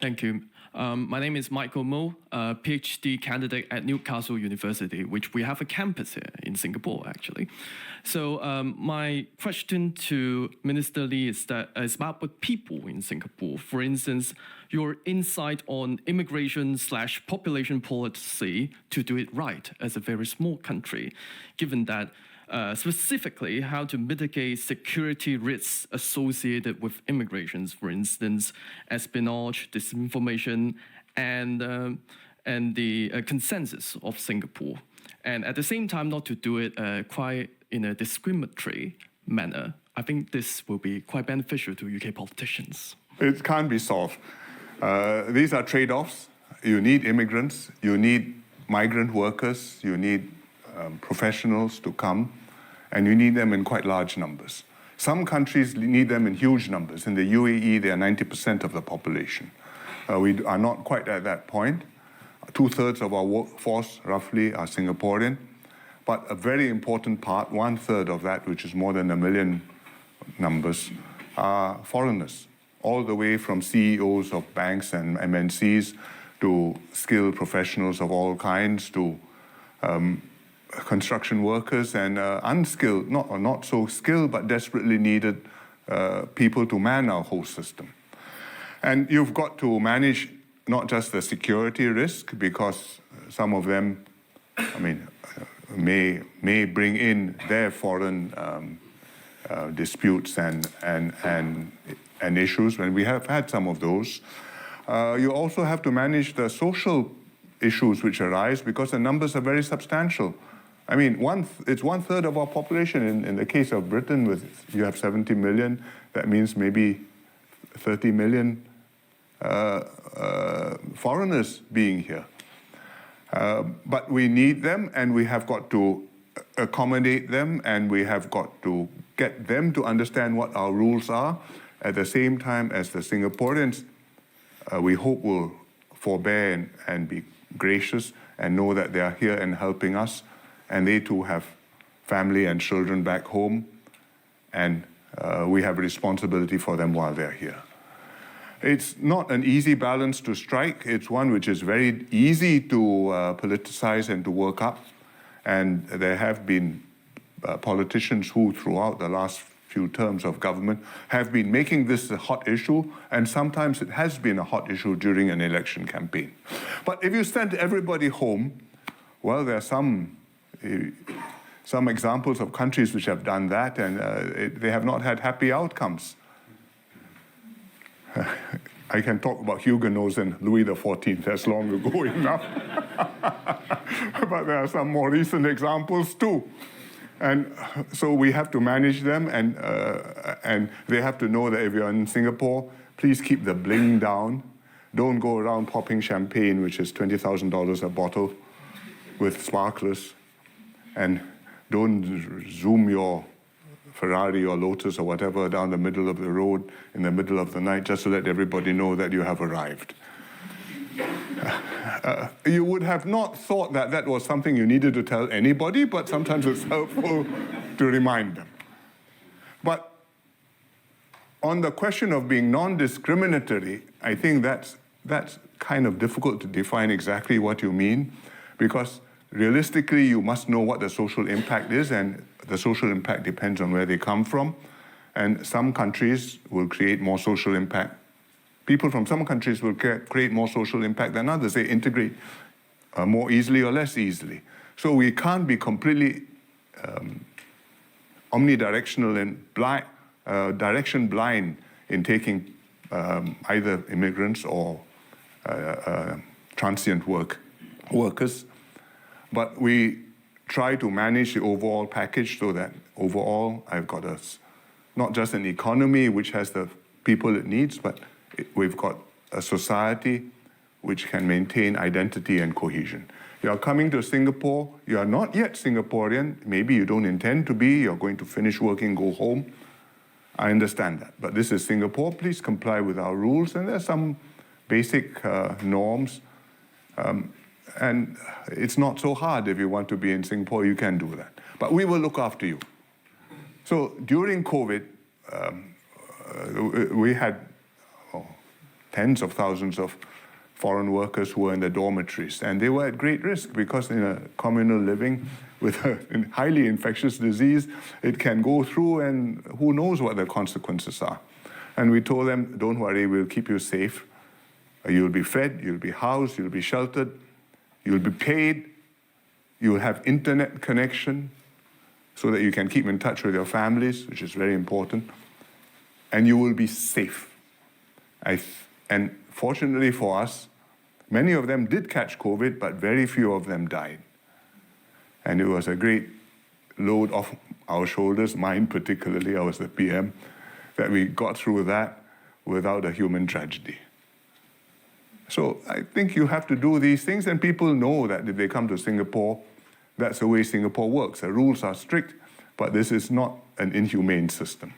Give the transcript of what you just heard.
Thank you. My name is Michael Mo, a PhD candidate at Newcastle University, which we have a campus here in Singapore, actually. So my question to Minister Lee is about the people in Singapore. For instance, your insight on immigration/population policy to do it right as a very small country, given that specifically how to mitigate security risks associated with immigrations, for instance, espionage, disinformation, and the consensus of Singapore. And at the same time, not to do it quite in a discriminatory manner. I think this will be quite beneficial to UK politicians. It can't be solved. These are trade-offs. You need immigrants, you need migrant workers, you need professionals to come, and you need them in quite large numbers. Some countries need them in huge numbers. In the UAE, they are 90% of the population. We are not quite at that point. 2/3 of our workforce, roughly, are Singaporean. But a very important part, 1/3 of that, which is more than 1 million numbers, are foreigners, all the way from CEOs of banks and MNCs to skilled professionals of all kinds, to construction workers and unskilled, not so skilled, but desperately needed people to man our whole system. And you've got to manage not just the security risk, because some of them, may bring in their foreign disputes and issues, and we have had some of those. You also have to manage the social issues which arise, because the numbers are very substantial. It's 1/3 of our population. In the case of Britain, you have 70 million, that means maybe 30 million foreigners being here. But we need them, and we have got to accommodate them, and we have got to get them to understand what our rules are. At the same time as the Singaporeans, we hope will forbear and be gracious and know that they are here and helping us, and they too have family and children back home, and we have a responsibility for them while they're here. It's not an easy balance to strike. It's one which is very easy to politicize and to work up, and there have been politicians who, throughout the last few terms of government, have been making this a hot issue, and sometimes it has been a hot issue during an election campaign. But if you send everybody home, well, there are some examples of countries which have done that, and they have not had happy outcomes. I can talk about Huguenots and Louis XIV, that's long ago enough. But there are some more recent examples too. And so we have to manage them, and they have to know that if you're in Singapore, please keep the bling down. Don't go around popping champagne, which is $20,000 a bottle, with sparklers. And don't zoom your Ferrari or Lotus or whatever down the middle of the road in the middle of the night just to let everybody know that you have arrived. You would have not thought that that was something you needed to tell anybody, but sometimes it's helpful to remind them. But on the question of being non-discriminatory, I think that's kind of difficult to define exactly what you mean, because realistically, you must know what the social impact is, and the social impact depends on where they come from. And some countries will create more social impact. People from some countries will create more social impact than others. They integrate more easily or less easily. So we can't be completely omnidirectional and direction blind in taking either immigrants or transient workers. But we try to manage the overall package so that overall I've got not just an economy which has the people it needs, but we've got a society which can maintain identity and cohesion. You are coming to Singapore, you are not yet Singaporean, maybe you don't intend to be, you're going to finish working, go home. I understand that, but this is Singapore, please comply with our rules, and there's some basic norms. And it's not so hard. If you want to be in Singapore, you can do that. But we will look after you. So during COVID, we had tens of thousands of foreign workers who were in the dormitories. And they were at great risk because in a communal living with a highly infectious disease, it can go through and who knows what the consequences are. And we told them, don't worry, we'll keep you safe. You'll be fed, you'll be housed, you'll be sheltered, you'll be paid, you'll have internet connection so that you can keep in touch with your families, which is very important, and you will be safe. And fortunately for us, many of them did catch COVID, but very few of them died. And it was a great load off our shoulders, mine particularly, I was the PM, that we got through that without a human tragedy. So I think you have to do these things, and people know that if they come to Singapore, that's the way Singapore works. The rules are strict, but this is not an inhumane system.